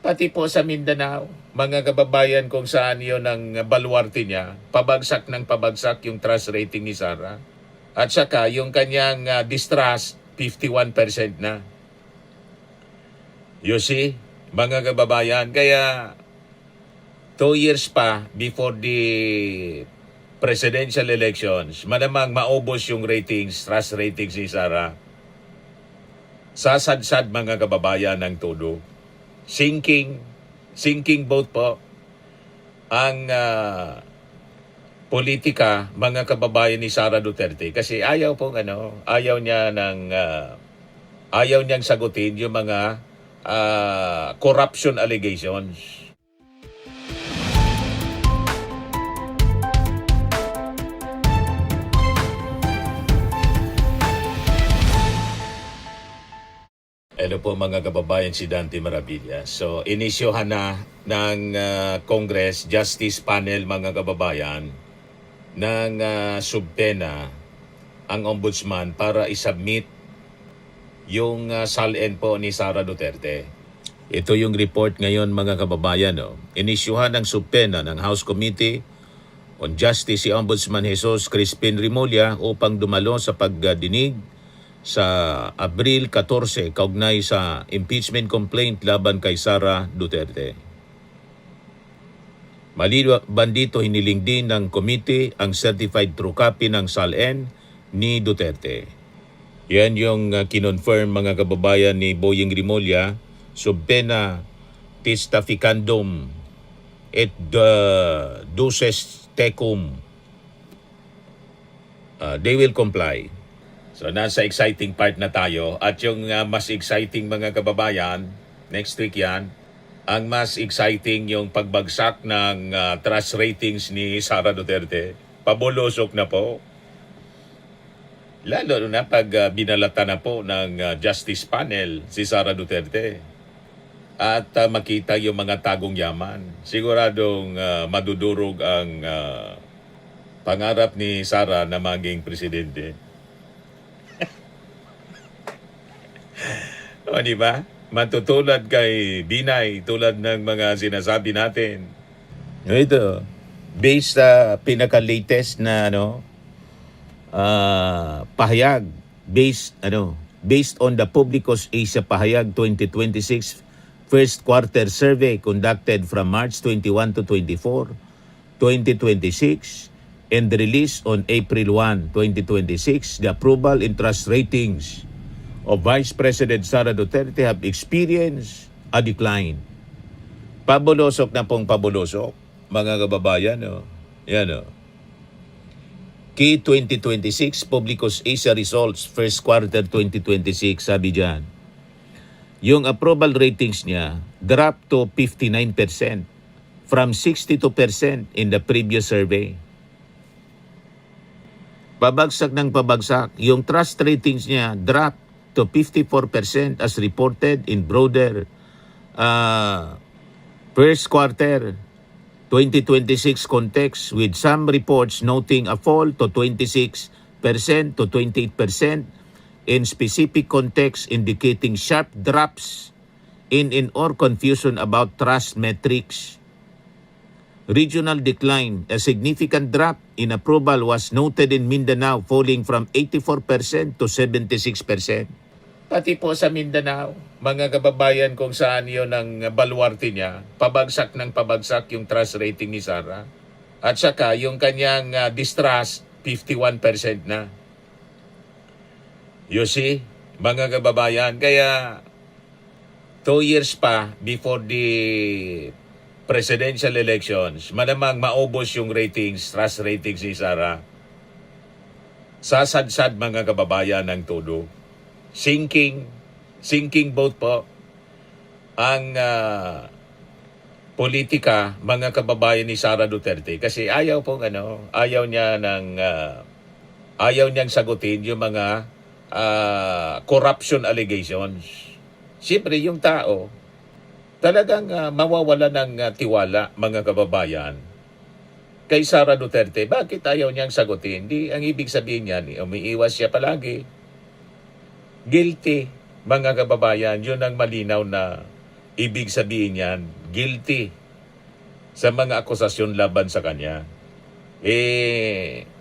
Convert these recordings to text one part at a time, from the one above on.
Pati po sa Mindanao, mga kababayan kung saan yon ang baluarte niya, pabagsak ng pabagsak yung trust rating ni Sara. At saka yung kanyang distrust, 51% na. You see, mga kababayan, kaya 2 years pa before the presidential elections, malamang maubos yung ratings, trust ratings ni Sara. Sasadsad mga kababayan ng todo. Sinking boat po ang politika mga kababayan ni Sara Duterte kasi ayaw niyang sagutin yung mga corruption allegations. Hello po mga kababayan, si Dante Maravilla. So, inisyohan na ng Congress Justice Panel mga kababayan ng subpena ang ombudsman para isubmit yung SALN po ni Sara Duterte. Ito yung report ngayon mga kababayan. Inisyuhan ng subpena ng House Committee on Justice si Ombudsman Jesus Crispin Rimulya upang dumalo sa pagdinig sa Abril 14 kaugnay sa impeachment complaint laban kay Sara Duterte. Maliban dito, hiniling din ng committee ang certified true copy ng SALN ni Duterte. Yan yung kinonfirm mga kababayan ni Boying Rimulya, subpena testificandum et duces tecum. They will comply. So nasa exciting part na tayo at yung mas exciting mga kababayan, next week yan, ang mas exciting yung pagbagsak ng trust ratings ni Sara Duterte. Pabulusok na po. Lalo na pag binalata na po ng Justice Panel si Sara Duterte. At makita yung mga tagong yaman. Siguradong madudurog ang pangarap ni Sara na maging presidente. O, di ba? Matutulad kay Binay, tulad ng mga sinasabi natin. Ito, based sa pinaka-latest na pahayag, based on the Publicos Asia Pahayag 2026 first quarter survey conducted from March 21 to 24, 2026, and released on April 1, 2026, the approval and trust ratings of Vice President Sara Duterte have experienced a decline. Pabulusok na pong pabulusok, mga kababayan. Yan Key 2026 Publicos Asia Results First Quarter 2026, sabi dyan. Yung approval ratings niya dropped to 59% from 62% in the previous survey. Pabagsak ng pabagsak. Yung trust ratings niya dropped to 54% as reported in broader first quarter 2026 context, with some reports noting a fall to 26% to 28% in specific context, indicating sharp drops in or confusion about trust metrics. Regional decline, a significant drop in approval was noted in Mindanao, falling from 84% to 76%. Pati po sa Mindanao, mga kababayan kung saan yon ang baluarte niya, pabagsak ng pabagsak yung trust rating ni Sara. At saka yung kanyang distrust, 51% na. You see, mga kababayan, kaya 2 years pa before the presidential elections, malamang maubos yung ratings, trust ratings ni Sara. Sasadsad mga kababayan ng todo. Sinking boat po ang politika mga kababayan ni Sara Duterte kasi ayaw niyang sagutin yung mga corruption allegations. Siyempre yung tao talagang mawawala ng tiwala mga kababayan kay Sara Duterte. Bakit ayaw niyang sagutin? Ang ibig sabihin niyan, umiiwas siya palagi. Guilty, mga kababayan. Yun ang malinaw na ibig sabihin yan, guilty sa mga akusasyon laban sa kanya.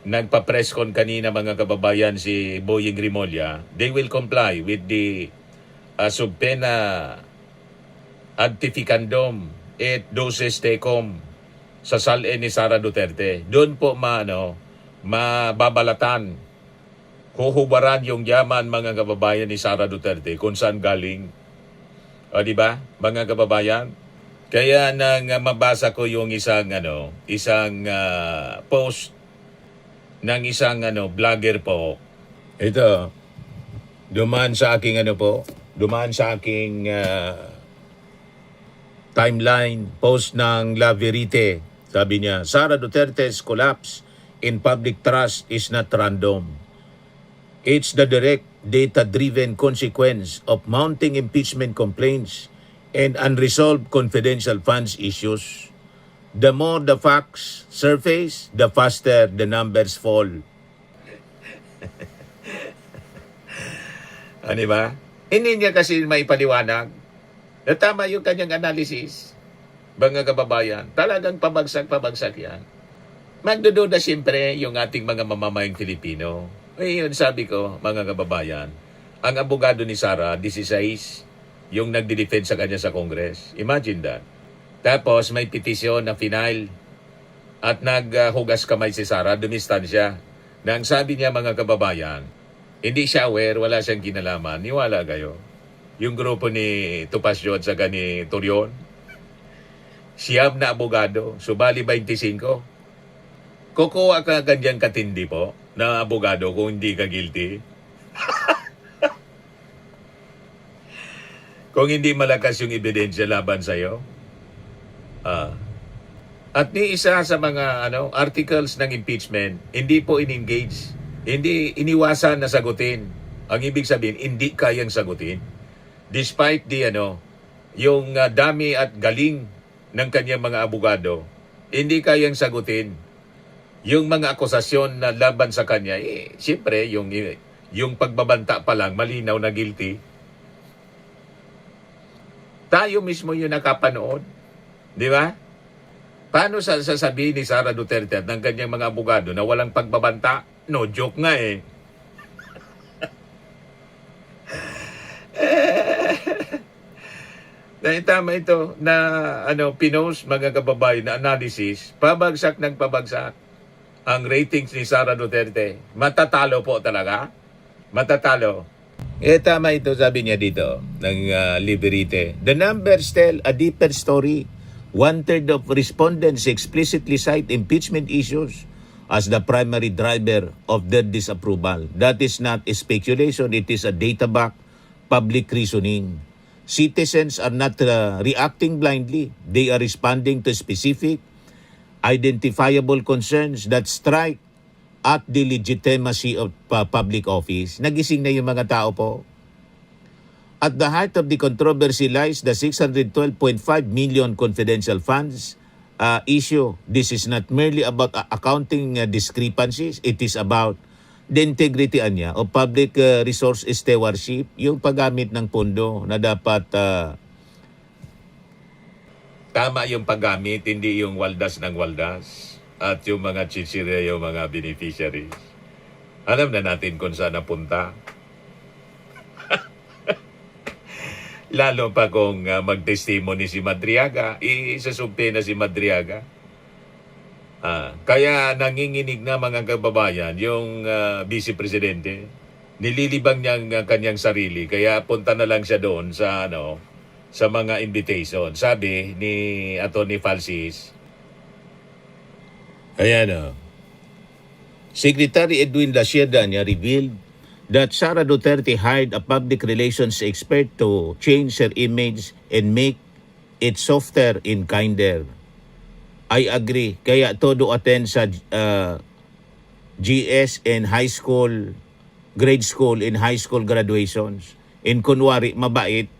Nagpa-press con kanina mga kababayan si Boying Rimolya, they will comply with the subpena adtificandum et doses tecum sa SALE ni Sara Duterte. Doon po mababalatan, huhubaran yung yaman mga kababayan ni Sara Duterte kung saan galing. O di ba mga kababayan? Kaya nang mabasa ko yung isang post ng isang vlogger po. Ito, dumaan sa aking timeline post ng La Verite. Sabi niya, Sara Duterte's collapse in public trust is not random. It's the direct data-driven consequence of mounting impeachment complaints and unresolved confidential funds issues. The more the facts surface, the faster the numbers fall. Ano ba? Hindi niya kasi maipaliwanag na tama yung kanyang analysis. Mga kababayan, talagang pabagsak yan. Magdududa siyempre yung ating mga mamamayang Filipino. Yun sabi ko, mga kababayan, ang abogado ni Sara, 16, yung nagdi-defend sa kanya sa Congress. Imagine that. Tapos may petisyon na final at naghugas kamay si Sara, dumistansya. Na ang sabi niya mga kababayan, hindi siya aware, wala siyang kinalaman, niwala kayo. Yung grupo ni Topacio at saka ni Torion, siyam na abogado, subali 25. Kukuha ka ganyang katindi po na abogado kung hindi ka guilty. Kung hindi malakas yung ebidensya laban sa'yo. At ni isa sa mga articles ng impeachment, hindi po in-engage. Hindi iniwasan na sagutin. Ang ibig sabihin, hindi kayang sagutin. Despite yung dami at galing ng kanyang mga abogado, hindi kayang sagutin yung mga akusasyon na laban sa kanya. Siyempre, yung pagbabanta pa lang, malinaw na guilty. Tayo mismo yung nakapanood. Di ba? Paano sasabihin ni Sara Duterte at ng kanyang mga abogado na walang pagbabanta? No joke nga eh. Tama ito na pinost mga kababayan na analysis, pabagsak ng pabagsak ang ratings ni Sara Duterte. Matatalo po talaga. Matatalo. Tama ito, sabi niya dito ng Liberite. The numbers tell a deeper story. 1/3 of respondents explicitly cite impeachment issues as the primary driver of their disapproval. That is not a speculation, it is a data-backed public reasoning. Citizens are not reacting blindly. They are responding to specific, identifiable concerns that strike at the legitimacy of public office. Nagising na yung mga tao po. At the heart of the controversy lies the 612.5 million confidential funds issue. This is not merely about accounting discrepancies. It is about the integrity of public resource stewardship, yung paggamit ng pondo na dapat tama yung paggamit, hindi yung waldas ng waldas at yung mga chichirya, yung mga beneficiaries. Alam na natin kung saan napunta. Lalo pa kung mag-testimony si Madriaga, isasumpe na si Madriaga. Kaya nanginginig na mga kababayan yung Vice Presidente. Nililibang niya ang kanyang sarili, kaya punta na lang siya doon sa sa mga invitation. Sabi ni Atty. Falsis, ayan Secretary Edwin Lasieda niya revealed that Sara Duterte hired a public relations expert to change her image and make it softer and kinder. I agree. Kaya todo attend sa GS and high school, grade school and high school graduations. In kunwari, mabait.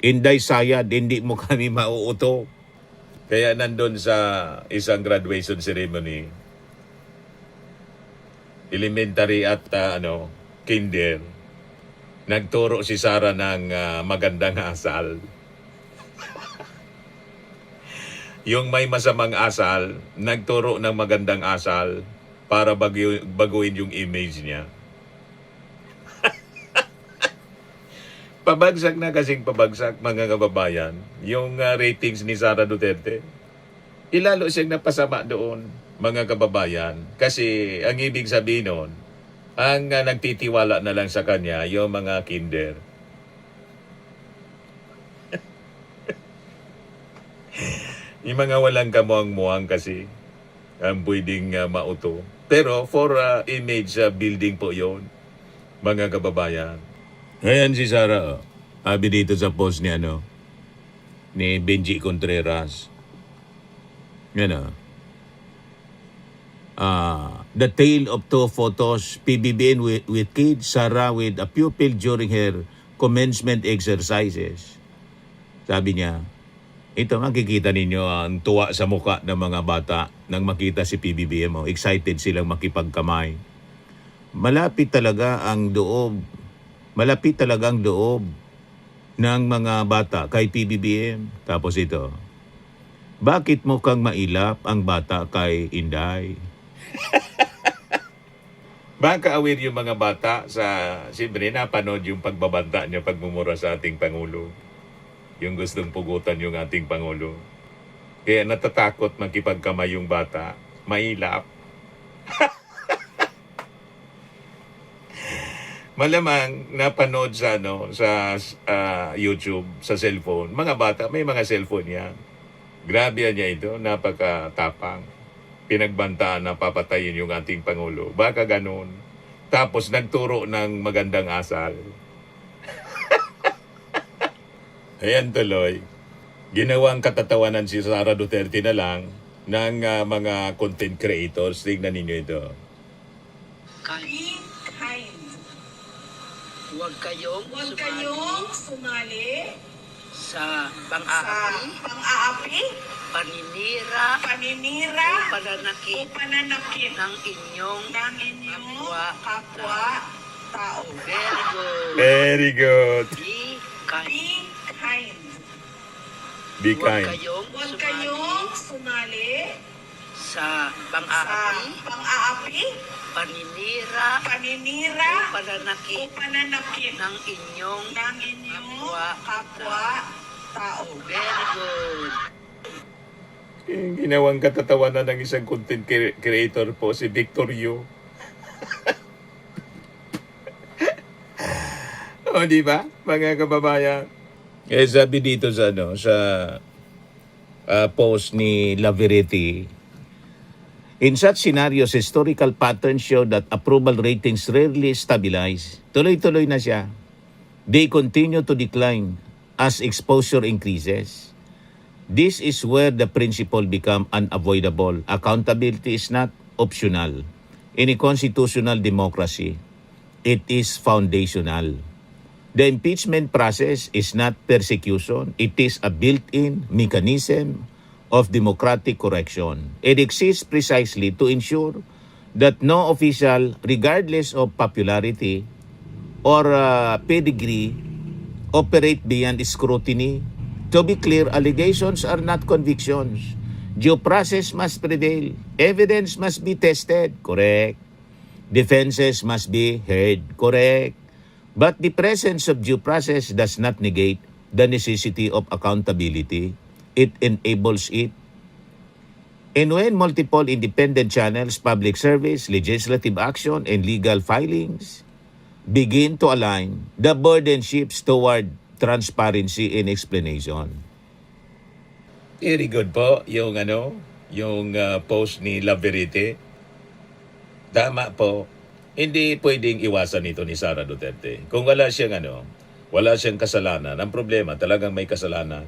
Inday sayad, hindi mo kami mauuto. Kaya nandun sa isang graduation ceremony, elementary at kinder, nagturo si Sara ng magandang asal. Yung may masamang asal, nagturo ng magandang asal para baguhin yung image niya. Pabagsak na kasing pabagsak, mga kababayan, yung ratings ni Sara Duterte. Ilalo siyang napasama doon, mga kababayan. Kasi ang ibig sabihin nun, ang nagtitiwala na lang sa kanya, yung mga kinder. Yung mga walang kamuang-muang kasi, ang pwedeng mauto. Pero for image building po yon, mga kababayan. Ayan si Sara, abi dito sa post ni Benji Contreras. Yan the tale of two photos, PBBM with kids, Sara with a pupil during her commencement exercises. Sabi niya, ito makikita ninyo ang tuwa sa muka ng mga bata nang makita si PBBM. Excited silang makipagkamay. Malapit talaga ang loob ng mga bata kay PBBM. Tapos ito, bakit mo kang mailap ang bata kay Inday? Baka aware yung mga bata sa, siyempre napanood yung pagbabanta niya, pagmumura sa ating Pangulo. Yung gustong pugutan yung ating Pangulo. Kaya natatakot makipagkamay yung bata, mailap. Malamang napanood sa YouTube, sa cellphone. Mga bata, may mga cellphone yan. Grabe niya ito, napakatapang. Pinagbantaan na papatayin yung ating Pangulo. Baka ganun. Tapos nagturo ng magandang asal. Ayan tuloy. Ginawang katatawanan si Sara Duterte na lang ng mga content creators. Tingnan ninyo ito. Huwag kayong sumali sa pang-aapi, paninira, o pananakit ng inyong kapwa-tao. very good. Very good. Be Be kind. Be Huwag kind. Huwag kayong sumali sa sa pang-aapi, paninira, paninira, o pananakit ng inyong ng inyong kapwa-tao. very good. Ginawang katatawanan ng isang content creator po, si Victor Yu. O, di ba, mga kababayan? Eh, sabi dito sa post ni Laveretti, in such scenarios, historical patterns show that approval ratings rarely stabilize. Tuloy-tuloy na siya. They continue to decline as exposure increases. This is where the principle become unavoidable. Accountability is not optional. In a constitutional democracy, it is foundational. The impeachment process is not persecution. It is a built-in mechanism of democratic correction. It exists precisely to ensure that no official, regardless of popularity or pedigree, operate beyond scrutiny. To be clear, allegations are not convictions. Due process must prevail. Evidence must be tested. Correct. Defenses must be heard. Correct. But the presence of due process does not negate the necessity of accountability. It enables it. And when multiple independent channels, public service, legislative action, and legal filings begin to align, the burden shifts toward transparency and explanation. Very good po yung post ni Laverite. Tama po. Hindi pwedeng iwasan ito ni Sara Duterte. Kung wala siyang kasalanan. Ang problema, talagang may kasalanan.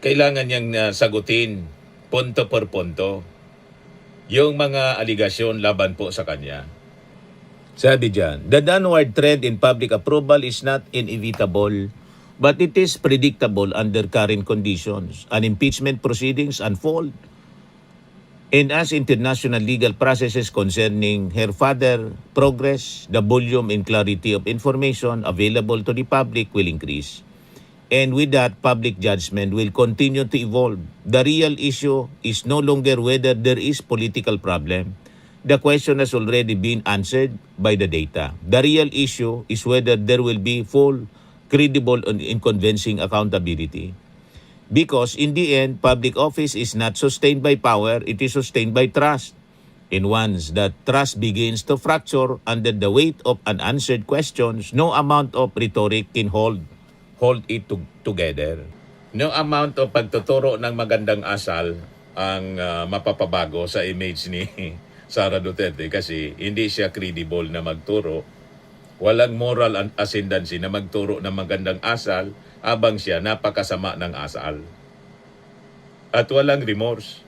Kailangan niyang sagutin punto por punto yung mga aligasyon laban po sa kanya. Sabi diyan, the downward trend in public approval is not inevitable, but it is predictable under current conditions. An impeachment proceedings unfold. And as international legal processes concerning her father progress, the volume and clarity of information available to the public will increase. And with that, public judgment will continue to evolve. The real issue is no longer whether there is political problem. The question has already been answered by the data. The real issue is whether there will be full, credible, and convincing accountability. Because in the end, public office is not sustained by power, it is sustained by trust. And once that trust begins to fracture under the weight of unanswered questions, no amount of rhetoric can hold it together. No amount of pagtuturo ng magandang asal ang mapapabago sa image ni Sara Duterte kasi hindi siya credible na magturo. Walang moral ascendancy na magturo ng magandang asal habang siya napakasama ng asal. At walang remorse.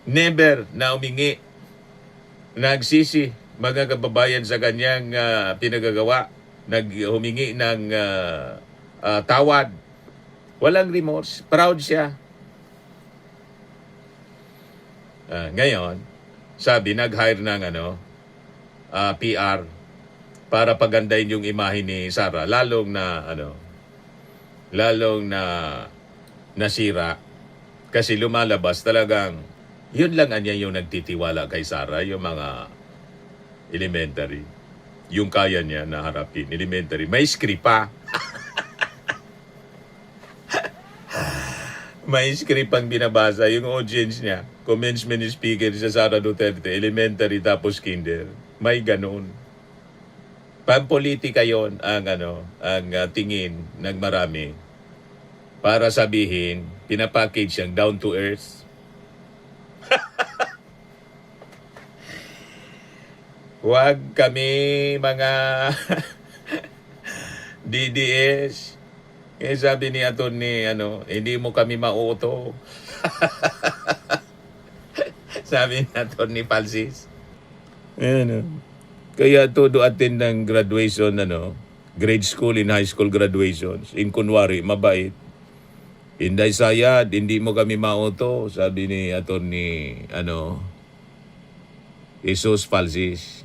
Never na umingi, nagsisi mga kababayan sa kanyang pinagagawa, humingi ng tawad. Walang remorse. Proud siya. Ngayon, sabi, nag-hire ng PR para pagandahin yung imahe ni Sara. Lalong na nasira. Kasi lumalabas talagang, yun lang anya yung nagtitiwala kay Sara, yung mga elementary. Yung kaya niya na harapin, elementary. May script pa. May script ang binabasa. Yung audience niya, commencement speaker sa Sara Duterte, elementary tapos kinder. May ganun. Pampolitika yon ang tingin ng marami. Para sabihin, pinapackage siyang down to earth. Huwag kami mga DDS. Kaya sabi ni Atty. Hindi mo kami mauto. Sabi ni Atty. Palsis. Kaya todo attend ng graduation, grade school and high school graduations. In kunwari, mabait. Inday sayad, hindi mo kami mauto. Sabi ni Atty. Jesus Palsis.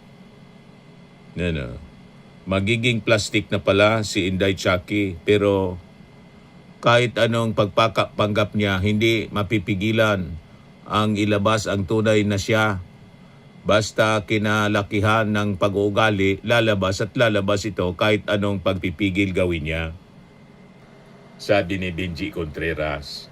Magiging plastic na pala si Inday Chucky, pero kahit anong pagpanggap niya, hindi mapipigilan ang ilabas ang tunay na siya. Basta kinalakihan ng pag-uugali, lalabas at lalabas ito kahit anong pagpipigil gawin niya. Sabi ni Benji Contreras.